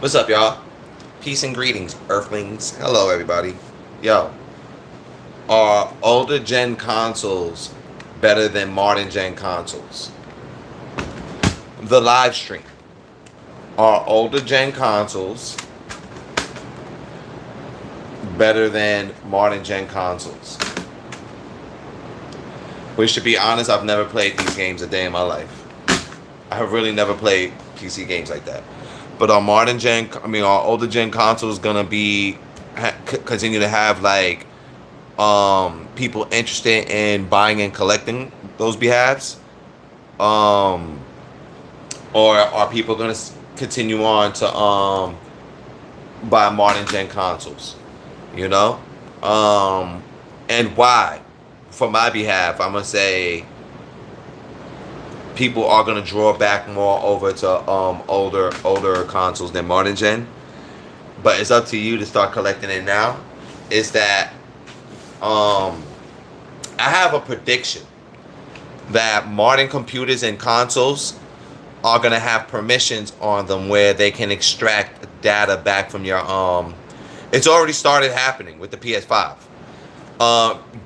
What's up, y'all? Peace and greetings, Earthlings. Hello, everybody. Yo, are older gen consoles better than modern gen consoles? The live stream. Are older gen consoles better than modern gen consoles? Which, to be honest, I've never played these games a day in my life. I have really never played PC games like that. But our our older gen consoles gonna continue to have like people interested in buying and collecting those behalves, um, or are people gonna continue on to buy modern gen consoles? You know, um, and why? For my behalf, I'm gonna say people are gonna draw back more over to older consoles than modern gen. But it's up to you to start collecting it now. Is that um, I have a prediction that modern computers and consoles are gonna have permissions on them where they can extract data back from your It's already started happening with the PS5.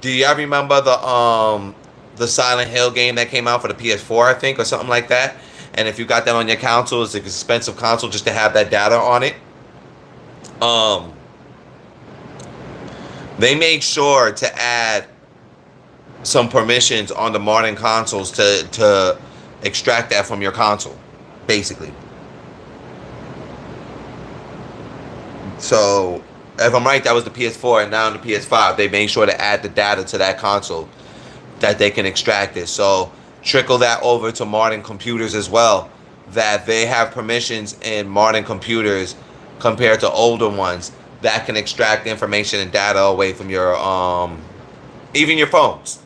Do y'all remember the Silent Hill game that came out for the PS4, I think, or something like that? And if you got that on your console, it's an expensive console just to have that data on it. Um, they made sure to add some permissions on the modern consoles to extract that from your console, basically. So if I'm right, that was the PS4, and now in the PS5, they made sure to add the data to that console that they can extract it. So trickle that over to modern computers as well, that they have permissions in modern computers compared to older ones that can extract information and data away from your even your phones.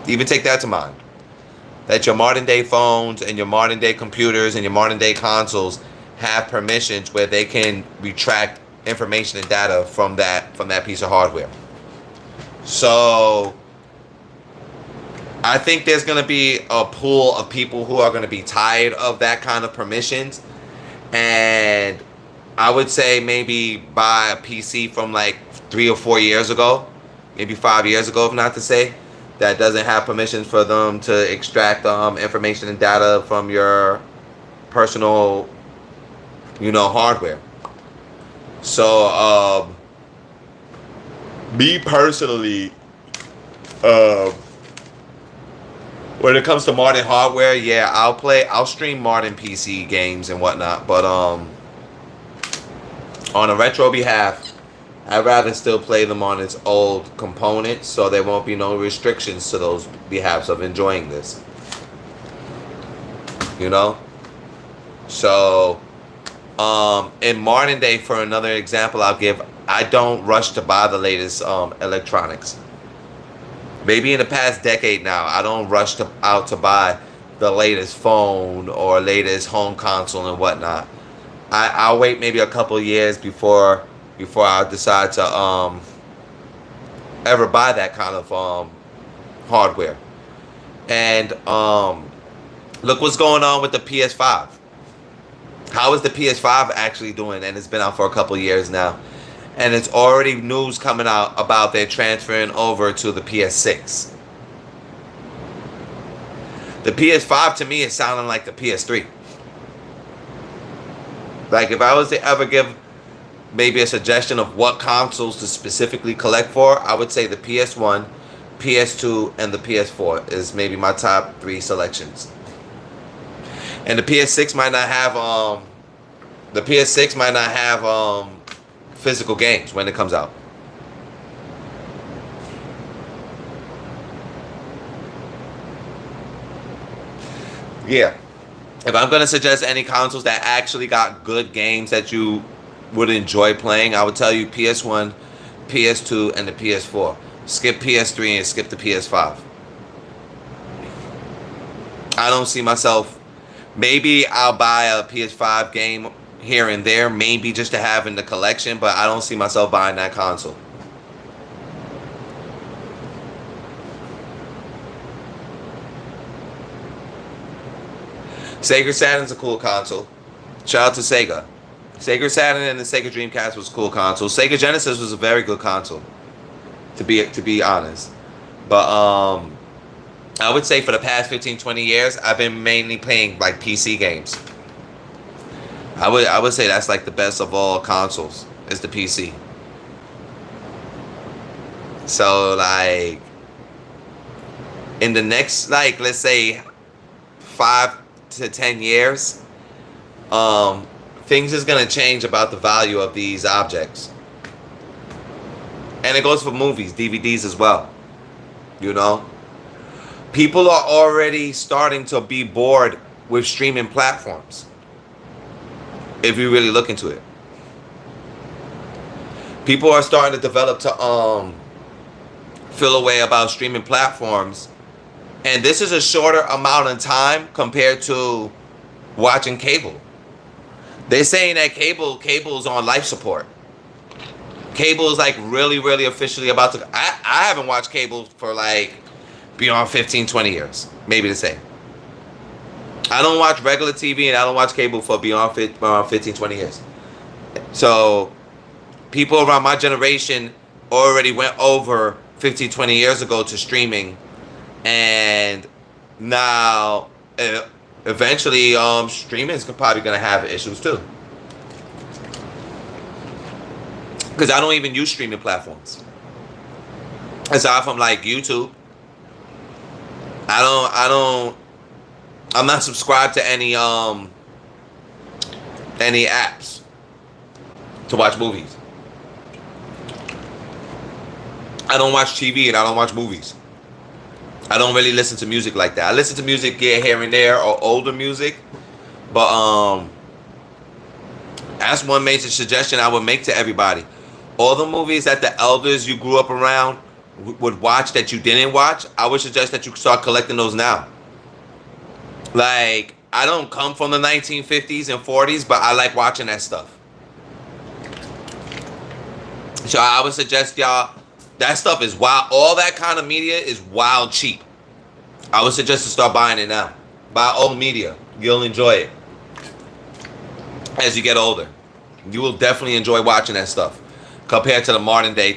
Even take that to mind. That your modern day phones and your modern day computers and your modern day consoles have permissions where they can retract information and data from that piece of hardware. So I think there's going to be a pool of people who are going to be tired of that kind of permissions, and I would say maybe buy a PC from like 3 or 4 years ago, maybe 5 years ago, if not to say, that doesn't have permissions for them to extract information and data from your personal, hardware. So, me personally, uh, when it comes to modern hardware, yeah, I'll stream modern PC games and whatnot, but on a retro behalf, I'd rather still play them on its old components, so there won't be no restrictions to those behalves of enjoying this. You know? So, in modern day, for another example I'll give, I don't rush to buy the latest electronics. Maybe in the past decade now, I don't rush out to buy the latest phone or latest home console and whatnot. I'll wait maybe a couple years before I decide to ever buy that kind of hardware. And look what's going on with the PS5. How is the PS5 actually doing? And it's been out for a couple years now. And it's already news coming out about their transferring over to the PS6. The PS5 to me is sounding like the PS3. Like if I was to ever give maybe a suggestion of what consoles to specifically collect for, I would say the PS1, PS2, and the PS4 is maybe my top 3 selections. And the PS6 might not have physical games when it comes out. Yeah. If I'm going to suggest any consoles that actually got good games that you would enjoy playing, I would tell you PS1, PS2, and the PS4. Skip PS3 and skip the PS5. I don't see myself. Maybe I'll buy a PS5 game here and there, maybe just to have in the collection, but I don't see myself buying that console. Sega Saturn's a cool console. Shout out to Sega. Sega Saturn and the Sega Dreamcast was cool consoles. Sega Genesis was a very good console, to be honest. But I would say for the past 15, 20 years, I've been mainly playing like PC games. I would say that's like the best of all consoles is the PC. So like in the next like let's say 5 to 10 years, things is gonna change about the value of these objects. And it goes for movies, DVDs as well. You know? People are already starting to be bored with streaming platforms. If you really look into it. People are starting to develop to feel a way about streaming platforms. And this is a shorter amount of time compared to watching cable. They're saying that cable's on life support. Cable is like really officially about to. I haven't watched cable for like beyond 15, 20 years. Maybe the same. I don't watch regular TV and I don't watch cable for beyond 15, 20 years. So people around my generation already went over 15, 20 years ago to streaming. And now eventually streaming is probably going to have issues too. Because I don't even use streaming platforms. Aside from like YouTube. I'm not subscribed to any apps to watch movies. I don't watch TV and I don't watch movies. I don't really listen to music like that. I listen to music here and there or older music. But that's one major suggestion I would make to everybody. All the movies that the elders you grew up around would watch that you didn't watch, I would suggest that you start collecting those now. Like, I don't come from the 1950s and 40s, but I like watching that stuff. So I would suggest y'all, that stuff is wild. All that kind of media is wild cheap. I would suggest to start buying it now. Buy old media. You'll enjoy it. As you get older. You will definitely enjoy watching that stuff. Compared to the modern day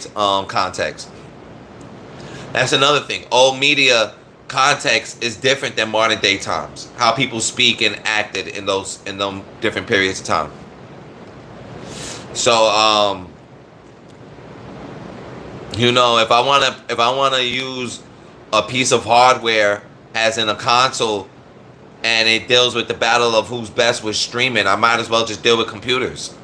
context. That's another thing. Old media context is different than modern day times. How people speak and acted in those different periods of time. So you know, if I wanna use a piece of hardware as in a console and it deals with the battle of who's best with streaming, I might as well just deal with computers.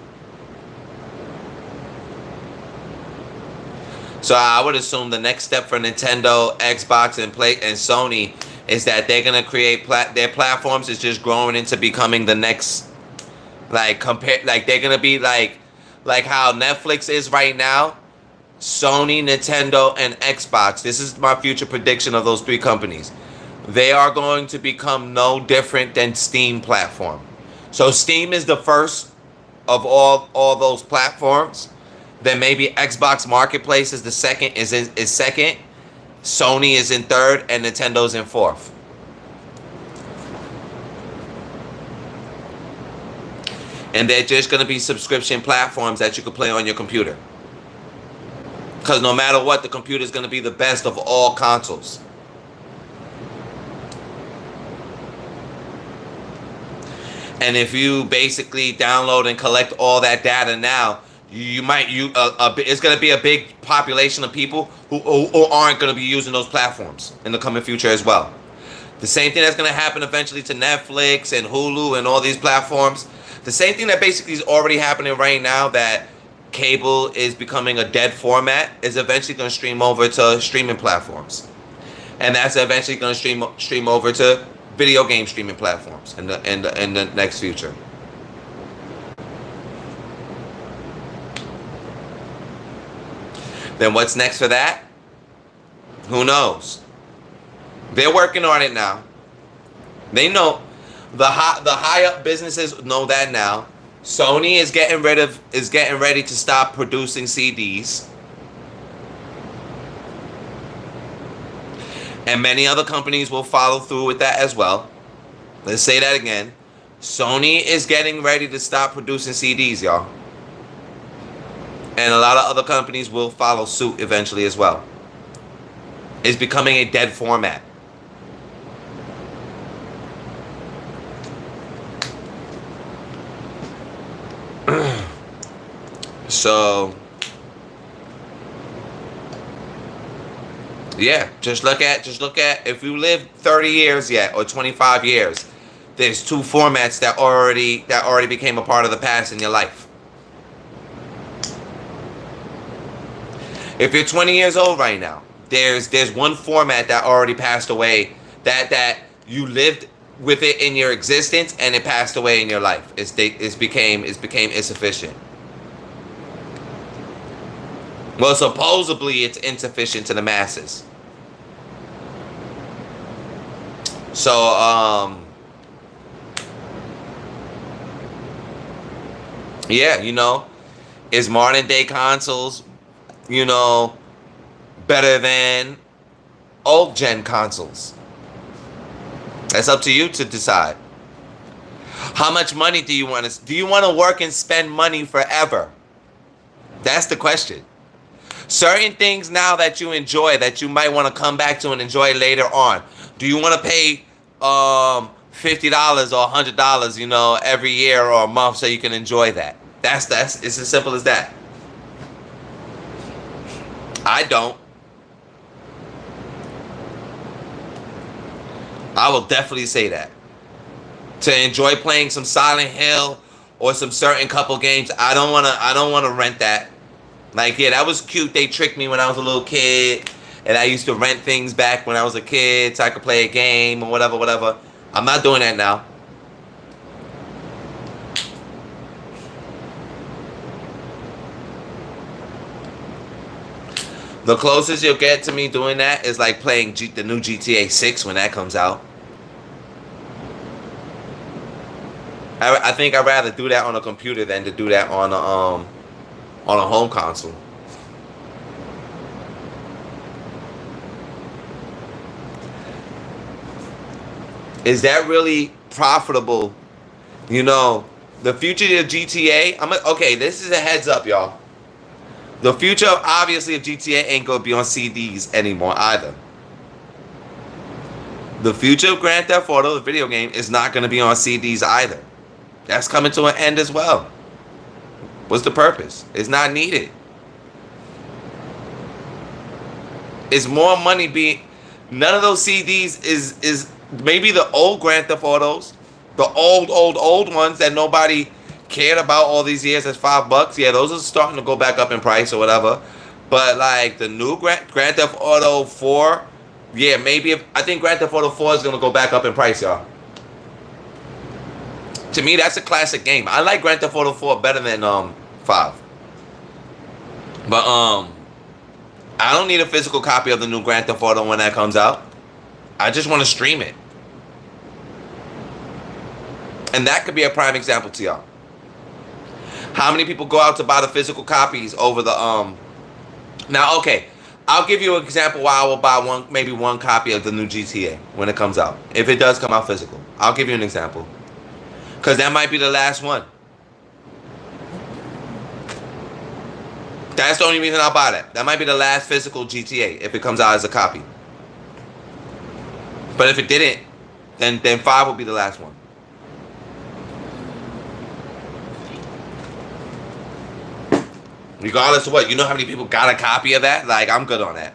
So I would assume the next step for Nintendo, Xbox, and Sony is that they're gonna create their platforms is just growing into becoming the next, like they're gonna be like how Netflix is right now. Sony, Nintendo, and Xbox. This is my future prediction of those three companies. They are going to become no different than Steam platform. So Steam is the first of all those platforms. Then maybe Xbox Marketplace is the second. Is second. Sony is in third, and Nintendo's in fourth. And they're just gonna be subscription platforms that you can play on your computer. Because no matter what, the computer is gonna be the best of all consoles. And if you basically download and collect all that data now, it's going to be a big population of people who aren't going to be using those platforms in the coming future as well. The same thing that's going to happen eventually to Netflix and Hulu and all these platforms. The same thing that basically is already happening right now, that cable is becoming a dead format, is eventually going to stream over to streaming platforms. And that's eventually going to stream over to video game streaming platforms in the next future. Then what's next for that? Who knows? They're working on it now. They know the high up businesses know that now. Sony is getting ready to stop producing CDs. And many other companies will follow through with that as well. Let's say that again. Sony is getting ready to stop producing CDs, y'all. And a lot of other companies will follow suit eventually as well. It's becoming a dead format. So, yeah, just look at if you live 30 years yet or 25 years, there's two formats that already became a part of the past in your life. If you're 20 years old right now, there's one format that already passed away that you lived with it in your existence and it passed away in your life. It became insufficient. Well, supposedly it's insufficient to the masses. So, yeah, is modern day consoles, better than old gen consoles? That's up to you to decide. How much money do you want to work and spend money forever? That's the question. Certain things now that you enjoy that you might want to come back to and enjoy later on. Do you want to pay $50 or $100, every year or a month so you can enjoy that? That's it's as simple as that. I don't. I will definitely say that. To enjoy playing some Silent Hill or some certain couple games, I don't wanna rent that. Like, yeah, that was cute. They tricked me when I was a little kid, and I used to rent things back when I was a kid so I could play a game or whatever. I'm not doing that now. The closest you'll get to me doing that is like playing the new GTA 6 when that comes out. I think I'd rather do that on a computer than to do that on a home console. Is that really profitable? The future of GTA. Okay, this is a heads up, y'all. The future, obviously, of GTA ain't gonna be on CDs anymore either. The future of Grand Theft Auto, the video game, is not gonna be on CDs either. That's coming to an end as well. What's the purpose? It's not needed. It's more money being. None of those CDs is maybe the old Grand Theft Autos, the old ones that nobody cared about all these years as $5. Yeah, those are starting to go back up in price or whatever. But like the new Grand Theft Auto 4, yeah, maybe I think Grand Theft Auto 4 is gonna go back up in price, y'all. To me, that's a classic game. I like Grand Theft Auto 4 better than 5. But I don't need a physical copy of the new Grand Theft Auto when that comes out. I just want to stream it. And that could be a prime example to y'all. How many people go out to buy the physical copies over the Now, okay, I'll give you an example why I will buy maybe one copy of the new GTA when it comes out. If it does come out physical. I'll give you an example. Because that might be the last one. That's the only reason I'll buy that. That might be the last physical GTA if it comes out as a copy. But if it didn't, then 5 will be the last one. Regardless of what, you know how many people got a copy of that? Like, I'm good on that.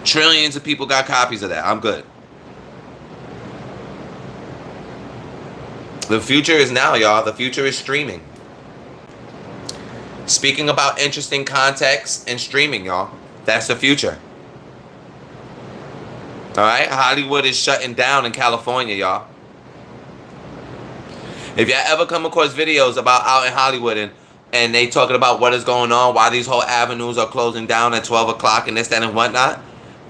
Trillions of people got copies of that. I'm good. The future is now, y'all. The future is streaming. Speaking about interesting context and streaming, y'all. That's the future. Alright? Hollywood is shutting down in California, y'all. If y'all ever come across videos about out in Hollywood and they talking about what is going on, why these whole avenues are closing down at 12 o'clock and this, that, and whatnot,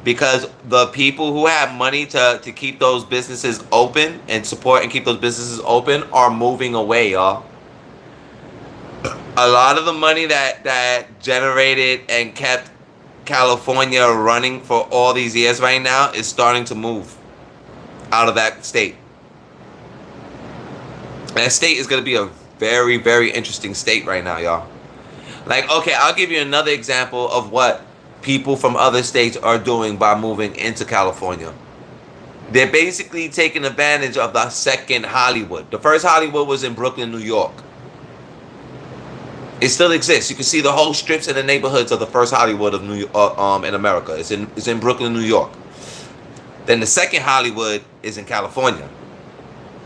because the people who have money to keep those businesses open and support and keep those businesses open are moving away, y'all. A lot of the money that generated and kept California running for all these years right now is starting to move out of that state. That state is going to be a very, very interesting state right now, y'all. Like, okay, I'll give you another example of what people from other states are doing by moving into California. They're basically taking advantage of the second Hollywood. The first Hollywood was in Brooklyn, New York. It still exists. You can see the whole strips in the neighborhoods of the first Hollywood of New York, in America. It's in Brooklyn, New York. Then the second Hollywood is in California,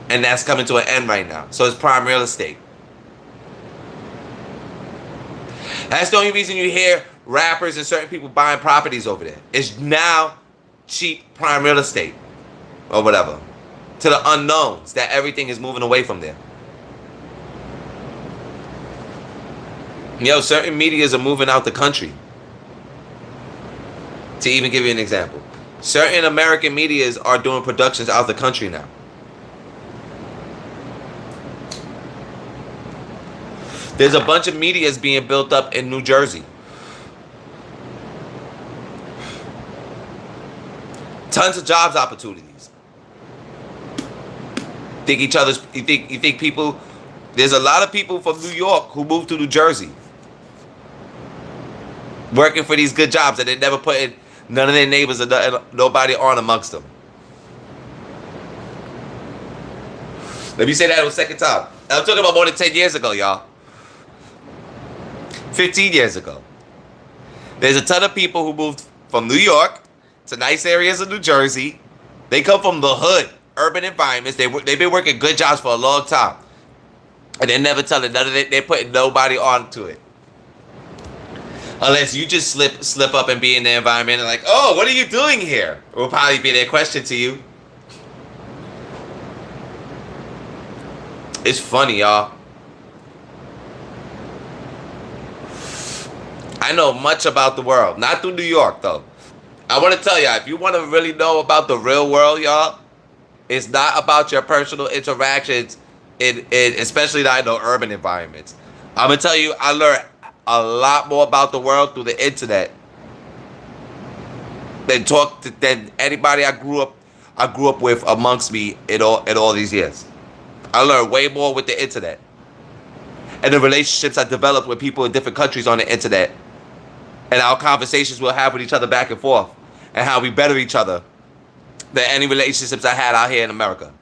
and that's coming to an end right now. So it's prime real estate. That's the only reason you hear rappers and certain people buying properties over there. It's now cheap prime real estate or whatever. To the unknowns that everything is moving away from there. Yo, certain medias are moving out the country. To even give you an example, certain American medias are doing productions out the country now. There's a bunch of medias being built up in New Jersey. Tons of jobs opportunities. You think people, there's a lot of people from New York who moved to New Jersey working for these good jobs that they never put in, none of their neighbors or nobody on amongst them. Let me say that a second time. I'm talking about more than 10 years ago, y'all. 15 years ago. There's a ton of people who moved from New York to nice areas of New Jersey. They come from the hood, urban environments. They've been working good jobs for a long time. And they're never telling none of it. They're putting nobody onto it. Unless you just slip up and be in the environment and like, oh, what are you doing here? It will probably be their question to you. It's funny, y'all. I know much about the world. Not through New York, though. I want to tell y'all, if you want to really know about the real world, y'all, it's not about your personal interactions in especially not in the urban environments. I'm going to tell you, I learned a lot more about the world through the internet than anybody I grew up with amongst me in all these years. I learned way more with the internet and the relationships I developed with people in different countries on the internet, and our conversations we'll have with each other back and forth, and how we better each other than any relationships I had out here in America.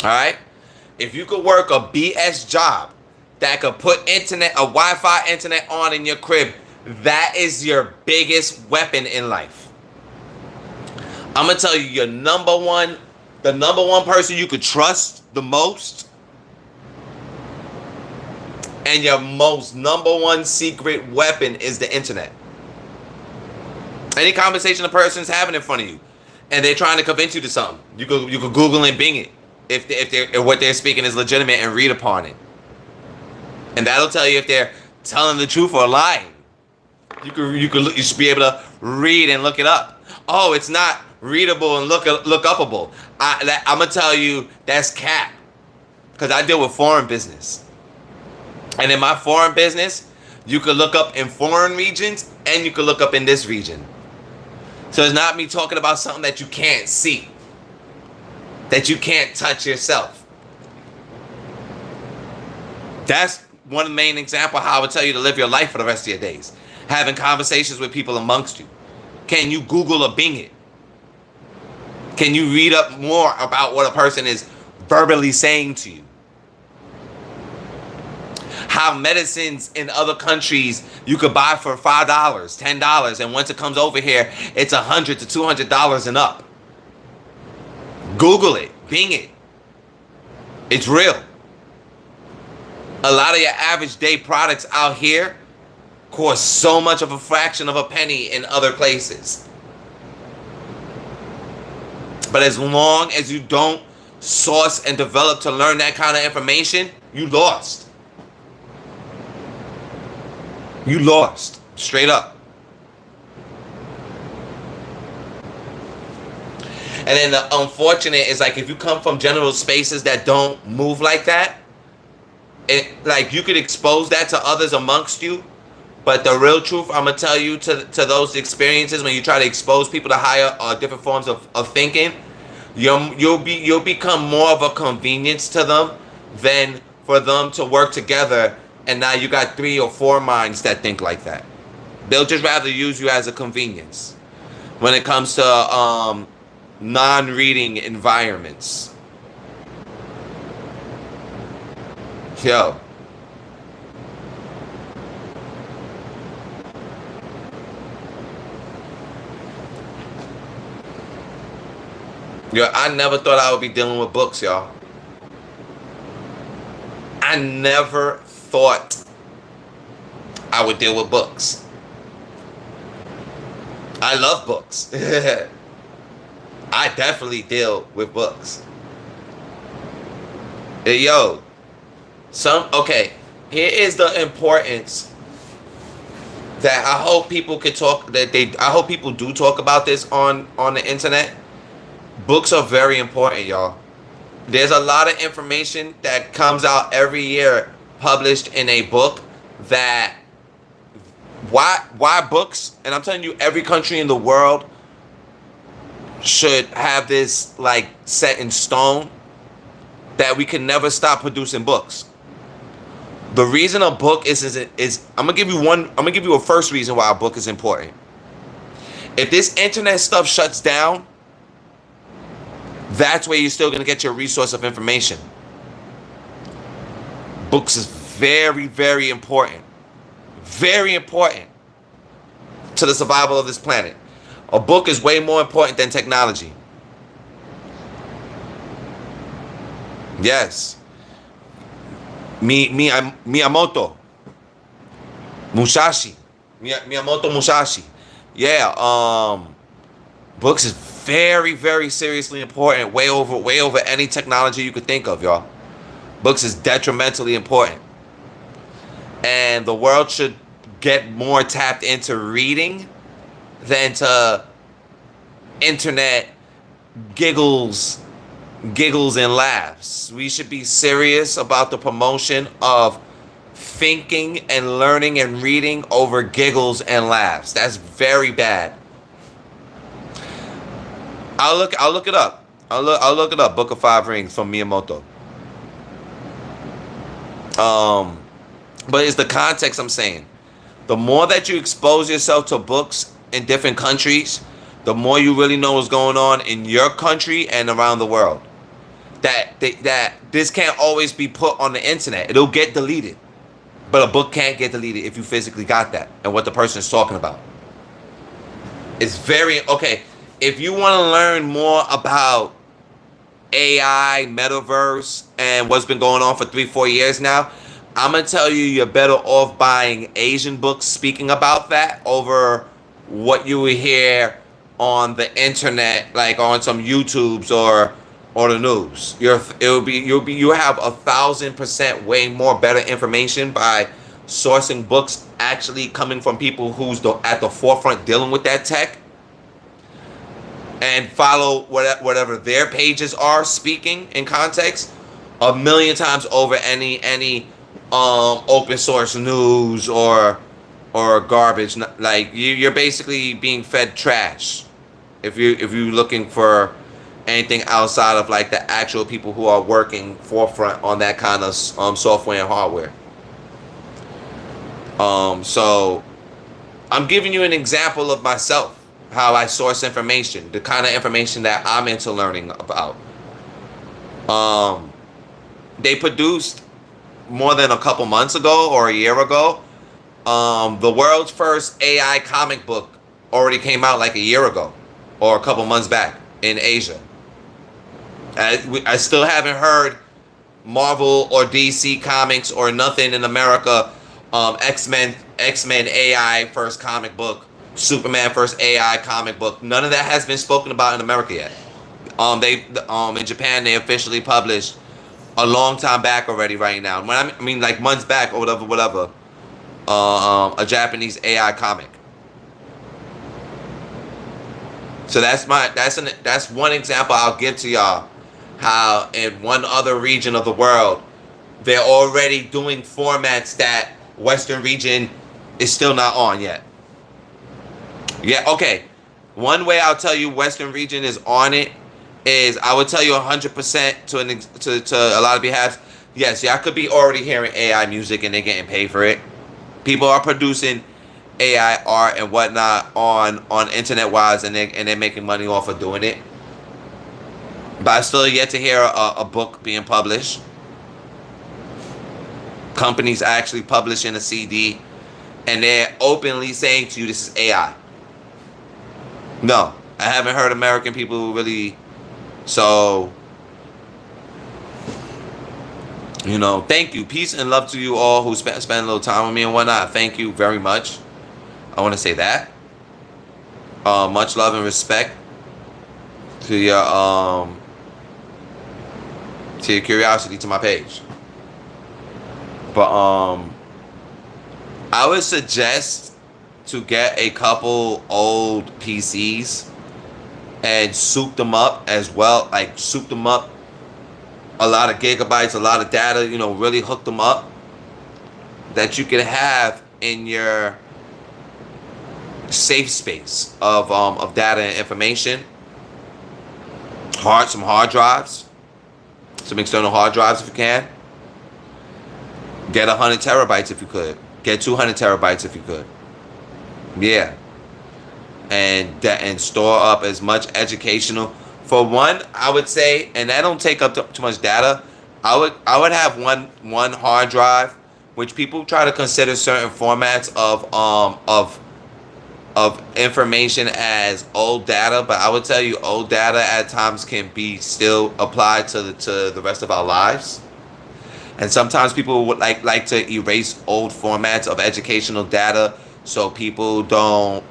All right, if you could work a BS job that could put a Wi-Fi internet on in your crib, that is your biggest weapon in life. I'm gonna tell you, the number one person you could trust the most, and your most number one secret weapon is the internet. Any conversation a person's having in front of you, and they're trying to convince you to something, you could Google and Bing it if what they're speaking is legitimate and read upon it. And that'll tell you if they're telling the truth or lying. You should be able to read and look it up. Oh, it's not readable and look upable. I'm gonna tell you that's cap, because I deal with foreign business, and in my foreign business, you could look up in foreign regions and you could look up in this region. So it's not me talking about something that you can't see, that you can't touch yourself. That's one main example of how I would tell you to live your life for the rest of your days. Having conversations with people amongst you. Can you Google or Bing it? Can you read up more about what a person is verbally saying to you? How medicines in other countries you could buy for $5, $10, and once it comes over here, it's $100 to $200 and up. Google it, Bing it. It's real. A lot of your average day products out here cost so much of a fraction of a penny in other places. But as long as you don't source and develop to learn that kind of information, you lost. You lost. Straight up. And then the unfortunate is, like, if you come from general spaces that don't move like that, like, you could expose that to others amongst you. But the real truth, I'm going to tell you, to those experiences, when you try to expose people to higher or different forms of thinking, You'll become more of a convenience to them than for them to work together. And now you got 3 or 4 minds that think like that. They'll just rather use you as a convenience when it comes to non-reading environments. Yo. Yo, I never thought I would be dealing with books, y'all. I never thought I would deal with books. I love books. I definitely deal with books. Hey, yo, okay, here is the importance that I hope people could talk I hope people do talk about this on the internet. Books are very important, y'all. There's a lot of information that comes out every year published in a book that why books, and I'm telling you, every country in the world should have this like set in stone that we can never stop producing books. The reason a book is I'm gonna give you a first reason why a book is important. If this internet stuff shuts down, that's where you're still going to get your resource of information. Books is very, very important. Very important to the survival of this planet. A book is way more important than technology. Yes. Miyamoto Musashi. Miyamoto Musashi. Yeah, books is very, very seriously important. Way over any technology you could think of, y'all. Books is detrimentally important. And the world should get more tapped into reading than to internet giggles and laughs. We should be serious about the promotion of thinking and learning and reading over giggles and laughs. That's very bad. I'll look it up. I'll look it up. Book of Five Rings from Miyamoto. But it's the context I'm saying. The more that you expose yourself to books in different countries, the more you really know what's going on in your country and around the world. That this can't always be put on the internet. It'll get deleted. But a book can't get deleted if you physically got that and what the person is talking about. It's very okay. If you want to learn more about AI, metaverse, and what's been going on for 3-4 years now, I'm going to tell you you're better off buying Asian books speaking about that over what you would hear on the internet, like on some YouTubes or the news. You'll have 1,000% way more better information by sourcing books actually coming from people who's at the forefront dealing with that tech. And follow whatever their pages are speaking in context 1,000,000 times over any open source news or garbage. Like you're basically being fed trash if you're looking for anything outside of like the actual people who are working forefront on that kind of software and hardware. So I'm giving you an example of myself. How I source information, the kind of information that I'm into learning about. They produced more than a couple months ago or a year ago. The world's first AI comic book already came out like a year ago or a couple months back in Asia. I still haven't heard Marvel or DC Comics or nothing in America. X-Men AI first comic book. Superman first AI comic book. None of that has been spoken about in America yet. In Japan they officially published a long time back already right now. When I mean like months back or whatever. A Japanese AI comic. So that's one example I'll give to y'all. How in one other region of the world they're already doing formats that Western region is still not on yet. Yeah, okay. One way I'll tell you Western region is on it is I would tell you 100% to a lot of behalves. Yes, y'all could be already hearing AI music and they're getting paid for it. People are producing AI art and whatnot on internet wise, and they're making money off of doing it. But I still yet to hear a book being published. Companies actually publishing a CD, and they're openly saying to you, "This is AI." No, I haven't heard American people really. So, thank you. Peace and love to you all who spend a little time with me and whatnot. Thank you very much. I want to say that. Much love and respect to your curiosity to my page. But I would suggest to get a couple old PCs and soup them up as well. Like soup them up, a lot of gigabytes, a lot of data. Really hook them up that you can have in your safe space of data and information. Some hard drives, some external hard drives if you can. Get 100 terabytes if you could. Get 200 terabytes if you could. Yeah. And store up as much educational. For one, I would say, and that don't take up too much data. I would have one hard drive, which people try to consider certain formats of information as old data, but I would tell you old data at times can be still applied to the rest of our lives. And sometimes people would like to erase old formats of educational data so people don't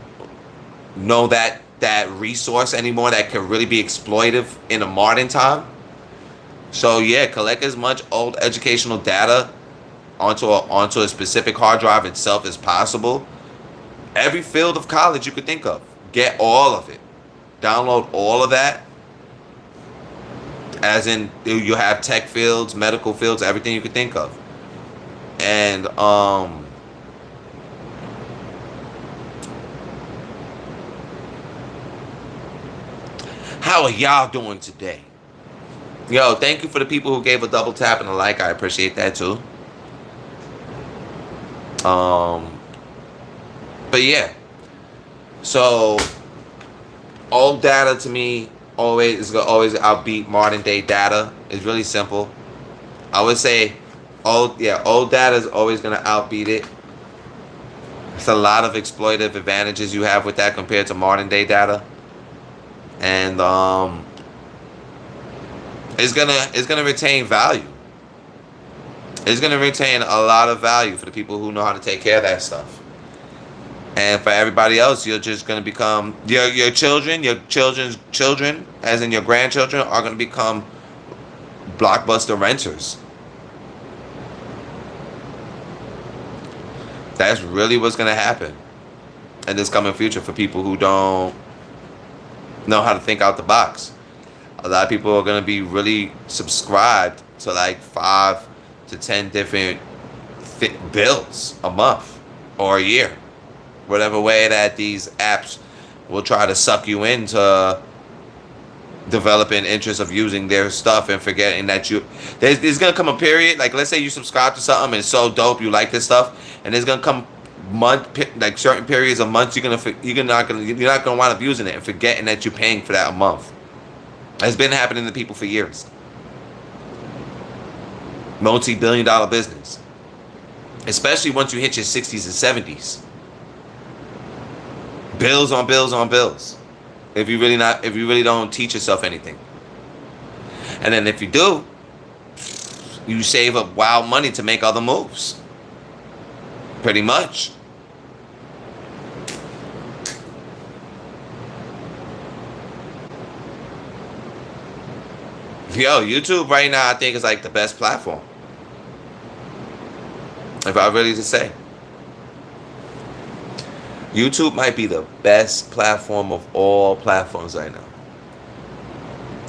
know that resource anymore that could really be exploitive in a modern time. So yeah, collect as much old educational data onto a specific hard drive itself as possible. Every field of college you could think of, get all of it. Download all of that. As in, you have tech fields, medical fields, everything you could think of. And how are y'all doing today? Yo, thank you for the people who gave a double tap and a like. I appreciate that too. But yeah, so old data to me always outbeat modern day data. It's really simple. I would say old data is always gonna outbeat it. It's a lot of exploitative advantages you have with that compared to modern day data, and it's gonna retain value. It's gonna retain a lot of value for the people who know how to take care of that stuff. And for everybody else, you're just going to become, your children, your children's children, as in your grandchildren, are going to become blockbuster renters. That's really what's going to happen in this coming future for people who don't know how to think out the box. A lot of people are going to be really subscribed to like 5 to 10 different bills a month or a year. Whatever way that these apps will try to suck you into developing interest of using their stuff and forgetting that there's gonna come a period, like let's say you subscribe to something and it's so dope, you like this stuff, and there's gonna come like certain periods of months you're not gonna wind up using it and forgetting that you're paying for that a month. It's been happening to people for years. Multi-billion-dollar business, especially once you hit your 60s and 70s. Bills on bills on bills. If you really don't teach yourself anything. And then if you do, you save up wild money to make other moves. Pretty much. Yo, YouTube right now I think is like the best platform. If I really to say. YouTube might be the best platform of all platforms right now.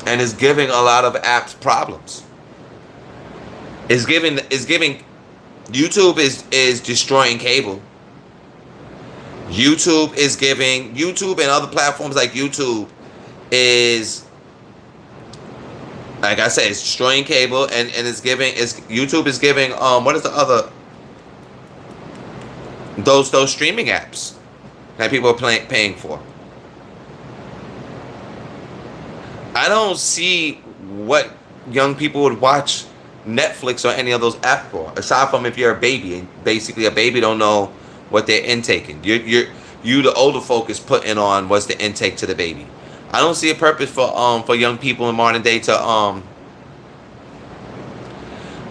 And it's giving a lot of apps problems. It's giving YouTube is destroying cable. YouTube and other platforms like YouTube is Like I said, it's destroying cable, and it's giving. It's YouTube is giving. What is the other? Those streaming apps that people are paying for. I don't see what young people would watch Netflix or any of those apps for, aside from if you're a baby, and basically a baby don't know what they're intaking. You the older folk is putting on what's the intake to the baby. I don't see a purpose for young people in modern day to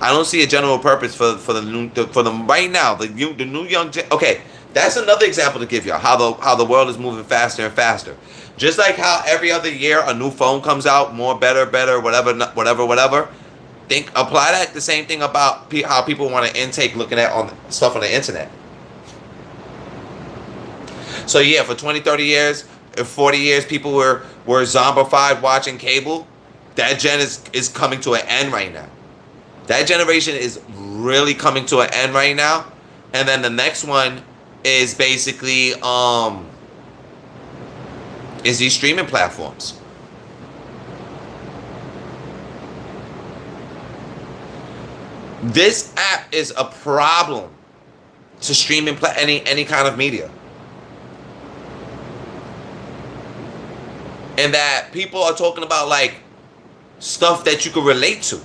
I don't see a general purpose for the right now the new young okay. That's another example to give you how the world is moving faster and faster. Just like how every other year a new phone comes out, more better, whatever. Apply that the same thing about how people want to intake looking at on stuff on the internet. So yeah, for 20, 30 years, 40 years, people were zombified watching cable. That gen is coming to an end right now. That generation is really coming to an end right now. And then the next one is basically is these streaming platforms. This app is a problem to streaming any kind of media. And that people are talking about like stuff that you can relate to.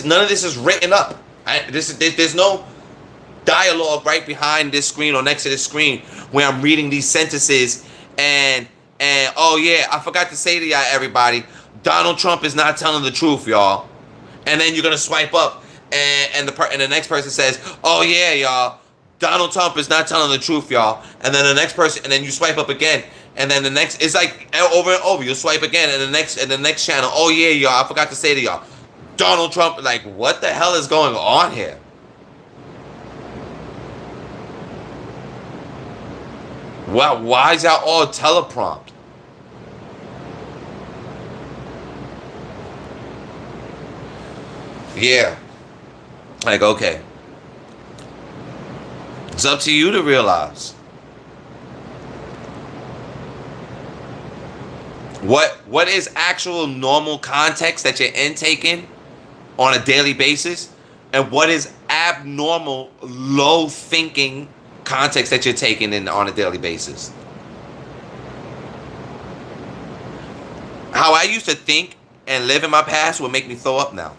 None of this is written up. There's no dialogue right behind this screen or next to this screen where I'm reading these sentences and oh yeah, I forgot to say to y'all everybody, Donald Trump is not telling the truth, y'all. And then you're gonna swipe up and the next person says, oh yeah, y'all, Donald Trump is not telling the truth, y'all. And then the next person, and then you swipe up again, and then the next, it's like over and over. You swipe again, and the next channel, oh yeah, y'all, I forgot to say to y'all, Donald Trump. Like, what the hell is going on here? Wow, why is that all teleprompt? Yeah. Like, okay. It's up to you to realize. What is actual normal context that you're intaking on a daily basis? And what is abnormal, low thinking context that you're taking in on a daily basis? How I used to think and live in my past would make me throw up now.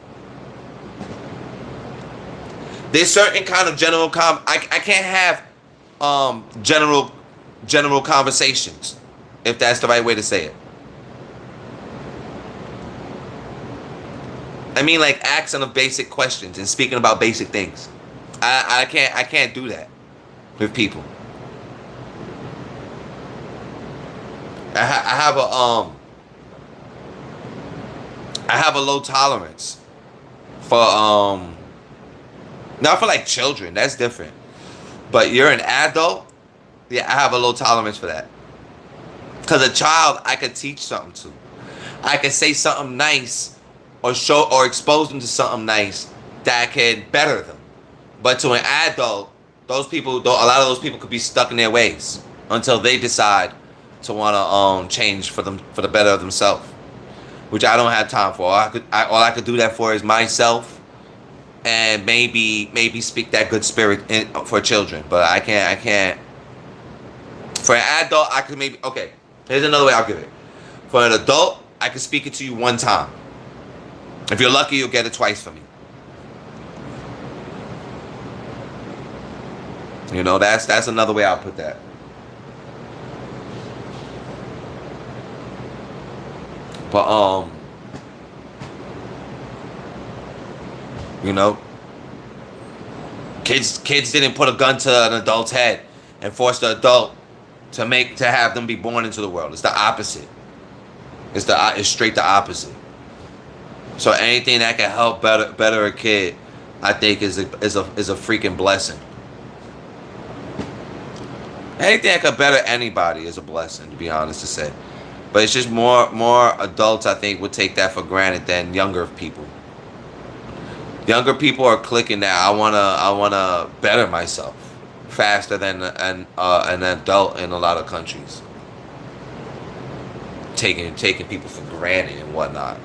There's certain kind of general I can't have general conversations, if that's the right way to say it. I mean, like asking of basic questions and speaking about basic things. I can't do that with people. I have a low tolerance for not for like children. That's different. But you're an adult. Yeah, I have a low tolerance for that. Cause a child, I could teach something to. I could say something nice, or show or expose them to something nice that could better them. But to an adult, those people, a lot of those people could be stuck in their ways until they decide to want to change for the better of themselves, which I don't have time for. All I could do that for is myself, and maybe speak that good spirit for children. But I can't. For an adult, I could maybe. Okay, here's another way I'll give it. For an adult, I could speak it to you one time. If you're lucky, you'll get it twice from me. You know, that's another way I'll put that. But you know, kids didn't put a gun to an adult's head and force the adult to have them be born into the world. It's the opposite. It's straight the opposite. So anything that can help better a kid, I think is a freaking blessing. Anything that can better anybody is a blessing, to be honest to say. But it's just more adults, I think, would take that for granted than younger people. Younger people are clicking that I wanna better myself faster than an adult in a lot of countries. Taking people for granted and whatnot.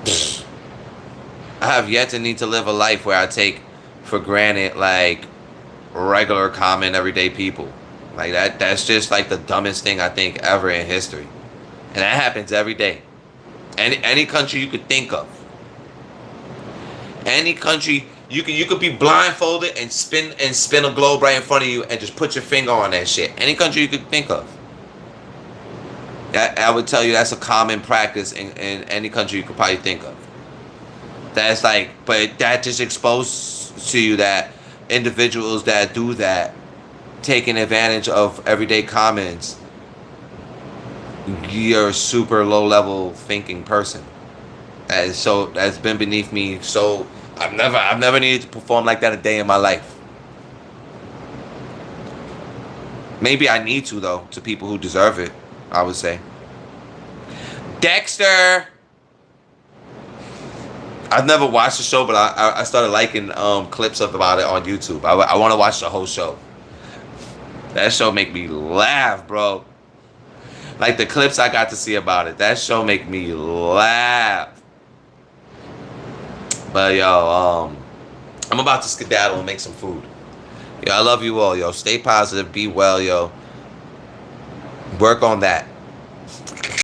I have yet to need to live a life where I take for granted like regular, common, everyday people. Like that's just like the dumbest thing I think ever in history, and that happens every day. Any country you could think of, any country you could be blindfolded and spin a globe right in front of you and just put your finger on that shit. Any country you could think of. That I would tell you that's a common practice in any country you could probably think of. That's like, but that just exposed to you that individuals that do that, taking advantage of everyday comments, you're a super low level thinking person. That's been beneath me. So I've never needed to perform like that a day in my life. Maybe I need to though, to people who deserve it, I would say. Dexter. I've never watched the show, but I started liking clips of about it on YouTube. I want to watch the whole show. That show make me laugh, bro. Like the clips I got to see about it, that show make me laugh. But yo, I'm about to skedaddle and make some food. Yo, I love you all, yo. Stay positive, be well, yo. Work on that.